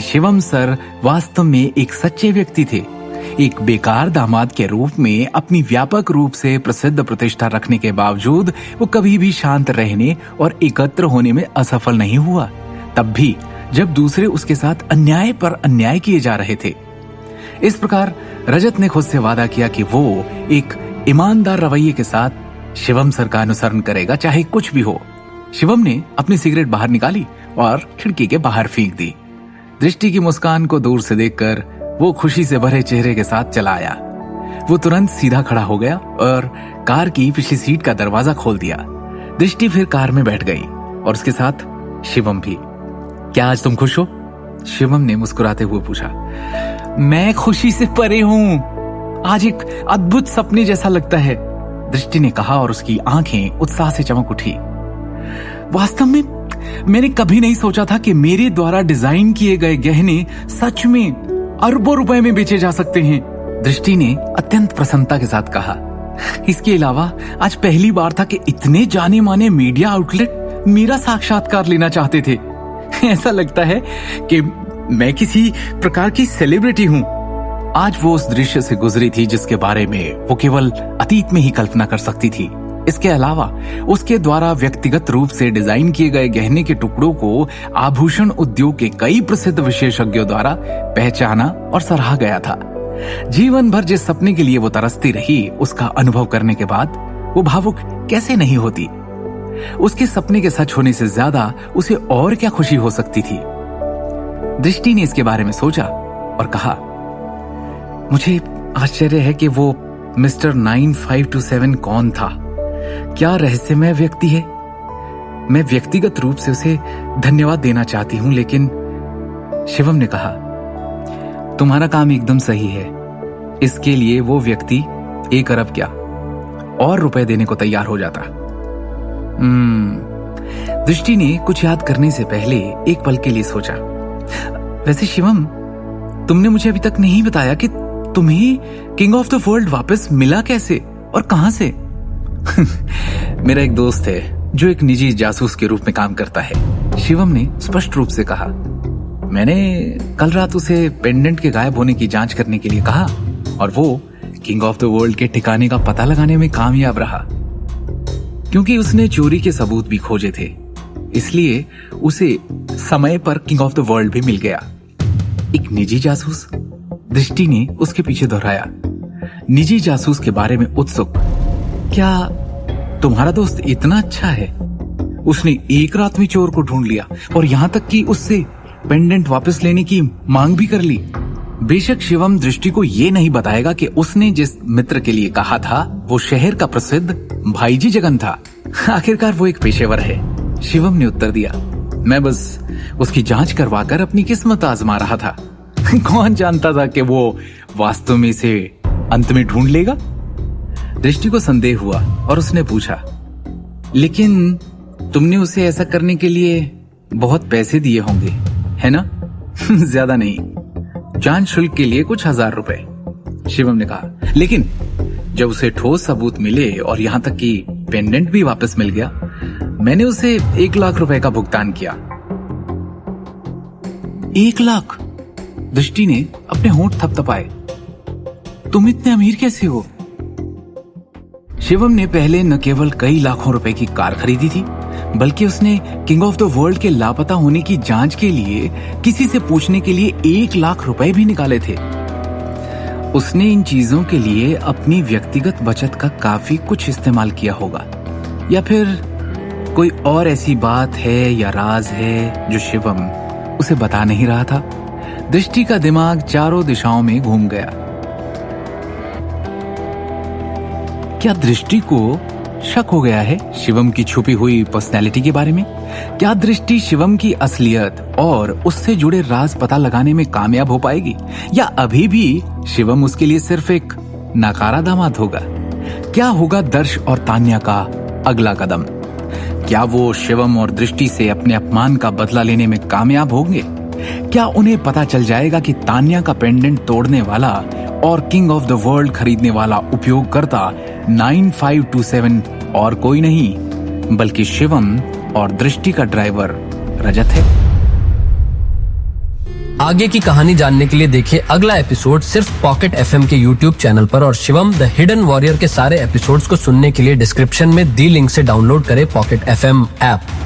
कि शिवम सर वास्तव में एक सच्चे व्यक्ति थे। एक बेकार दामाद के रूप में अपनी व्यापक रूप से प्रसिद्ध प्रतिष्ठा रखने के बावजूद वो कभी भी शांत रहने और एकत्र होने में असफल नहीं हुआ, तब भी जब दूसरे उसके साथ अन्याय पर अन्याय किए जा रहे थे। इस प्रकार रजत ने खुद से वादा किया कि वो एक ईमानदार रवैये के साथ शिवम सर का अनुसरण करेगा, चाहे कुछ भी हो। शिवम ने अपनी सिगरेट बाहर निकाली और खिड़की के बाहर फेंक दी। दृष्टि की मुस्कान को दूर से देखकर वो खुशी से भरे चेहरे के साथ चला आया। वो तुरंत सीधा खड़ा हो गया और कार की पिछली सीट का दरवाजा खोल दिया। दृष्टि फिर कार में बैठ गई और उसके साथ शिवम भी। क्या आज तुम खुश हो? शिवम ने मुस्कुराते हुए पूछा। मैं खुशी से परे हूं, आज एक अद्भुत सपने जैसा लगता है, दृष्टि ने कहा और उसकी आंखें उत्साह से चमक उठी। वास्तव में मैंने कभी नहीं सोचा था कि मेरे द्वारा डिजाइन किए गए गहने सच में अरबों रुपए में बेचे जा सकते हैं, दृष्टि ने अत्यंत प्रसन्नता के साथ कहा। इसके अलावा आज पहली बार था कि इतने जाने माने मीडिया आउटलेट मेरा साक्षात्कार लेना चाहते थे। ऐसा लगता है कि मैं किसी प्रकार की सेलिब्रिटी हूं। आज वो उस दृश्य से गुजरी थी जिसके बारे में वो केवल अतीत में ही कल्पना कर सकती थी। इसके अलावा उसके द्वारा व्यक्तिगत रूप से डिजाइन किए गए गहने के टुकड़ों को आभूषण उद्योग के कई प्रसिद्ध विशेषज्ञों द्वारा पहचाना और सराहा गया था। जीवन भर जिस सपने के लिए वो तरसती रही, उसका अनुभव करने के बाद वो भावुक कैसे नहीं होती। उसके सपने के सच होने से ज्यादा उसे और क्या खुशी हो सकती थी। दृष्टि ने इसके बारे में सोचा और कहा, मुझे आश्चर्य है कि वो मिस्टर 9527 कौन था। क्या रहस्यमय व्यक्ति है। मैं व्यक्तिगत रूप से उसे धन्यवाद देना चाहती हूं, लेकिन शिवम ने कहा, तुम्हारा काम एकदम सही है। इसके लिए वो व्यक्ति 1 अरब क्या और रुपए देने को तैयार हो जाता। दृष्टि ने कुछ याद करने से पहले एक पल के लिए सोचा। वैसे शिवम, तुमने मुझे अभी तक नहीं बताया कि तुम्हें किंग ऑफ द वर्ल्ड वापस मिला कैसे और कहां से? मेरा एक दोस्त है जो एक निजी जासूस के रूप में काम करता है, शिवम ने स्पष्ट रूप से कहा। मैंने कल रात उसे पेंडेंट के गायब होने की जांच करने के लिए कहा और वो किंग ऑफ द वर्ल्ड के ठिकाने का पता लगाने में कामयाब रहा। क्योंकि उसने चोरी के सबूत भी खोजे थे, इसलिए उसे समय पर किंग ऑफ द वर्ल्ड भी मिल गया। एक निजी जासूस? दृष्टि ने उसके पीछे दोहराया। निजी जासूस के बारे में उत्सुक। क्या तुम्हारा दोस्त इतना अच्छा है? उसने एक रात में चोर को ढूंढ लिया और यहां तक कि उससे पेंडेंट वापस लेने की मांग भी कर ली। बेशक शिवम दृष्टि को ये नहीं बताएगा कि उसने जिस मित्र के लिए कहा था वो शहर का प्रसिद्ध भाईजी जगन था। आखिरकार वो एक पेशेवर है, शिवम ने उत्तर दिया। मैं बस उसकी जांच करवाकर अपनी किस्मत आजमा रहा था। कौन जानता था कि वो वास्तव में इसे अंत में ढूंढ लेगा। दृष्टि को संदेह हुआ और उसने पूछा, लेकिन तुमने उसे ऐसा करने के लिए बहुत पैसे दिए होंगे, है ना? ज्यादा नहीं, जांच शुल्क के लिए कुछ 1000 रुपए, शिवम ने कहा। लेकिन जब उसे ठोस सबूत मिले और यहां तक कि पेंडेंट भी वापस मिल गया, मैंने उसे 1 लाख रुपए का भुगतान किया। 1 लाख? दृष्टि ने अपने होंठ थपथपाए। तुम इतने अमीर कैसे हो? शिवम ने पहले न केवल कई लाखों रुपए की कार खरीदी थी, बल्कि उसने किंग ऑफ द वर्ल्ड के लापता होने की जांच के लिए किसी से पूछने के लिए 1 लाख रुपए भी निकाले थे। उसने इन चीजों के लिए अपनी व्यक्तिगत बचत का काफी कुछ इस्तेमाल किया होगा, या फिर कोई और ऐसी बात है या राज है जो शिवम उसे बता नहीं रहा था। दृष्टि का दिमाग चारों दिशाओं में घूम गया। क्या दृष्टि को शक हो गया है शिवम की छुपी हुई पर्सनैलिटी के बारे में? क्या दृष्टि शिवम की असलियत और उससे जुड़े राज पता लगाने में कामयाब हो पाएगी, या अभी भी शिवम उसके लिए सिर्फ एक नाकारा दामाद होगा? क्या होगा दर्श और तान्या का अगला कदम? क्या वो शिवम और दृष्टि से अपने अपमान का बदला लेने में कामयाब होंगे? क्या उन्हें पता चल जाएगा कि तान्या का पेंडेंट तोड़ने वाला और किंग ऑफ द वर्ल्ड खरीदने वाला उपयोगकर्ता 9527 और कोई नहीं बल्कि शिवम और दृष्टि का ड्राइवर रजत है? आगे की कहानी जानने के लिए देखिए अगला एपिसोड सिर्फ पॉकेट एफएम के यूट्यूब चैनल पर और शिवम द हिडन वॉरियर के सारे एपिसोड्स को सुनने के लिए डिस्क्रिप्शन में दी लिंक से डाउनलोड करें पॉकेट एफएम ऐप।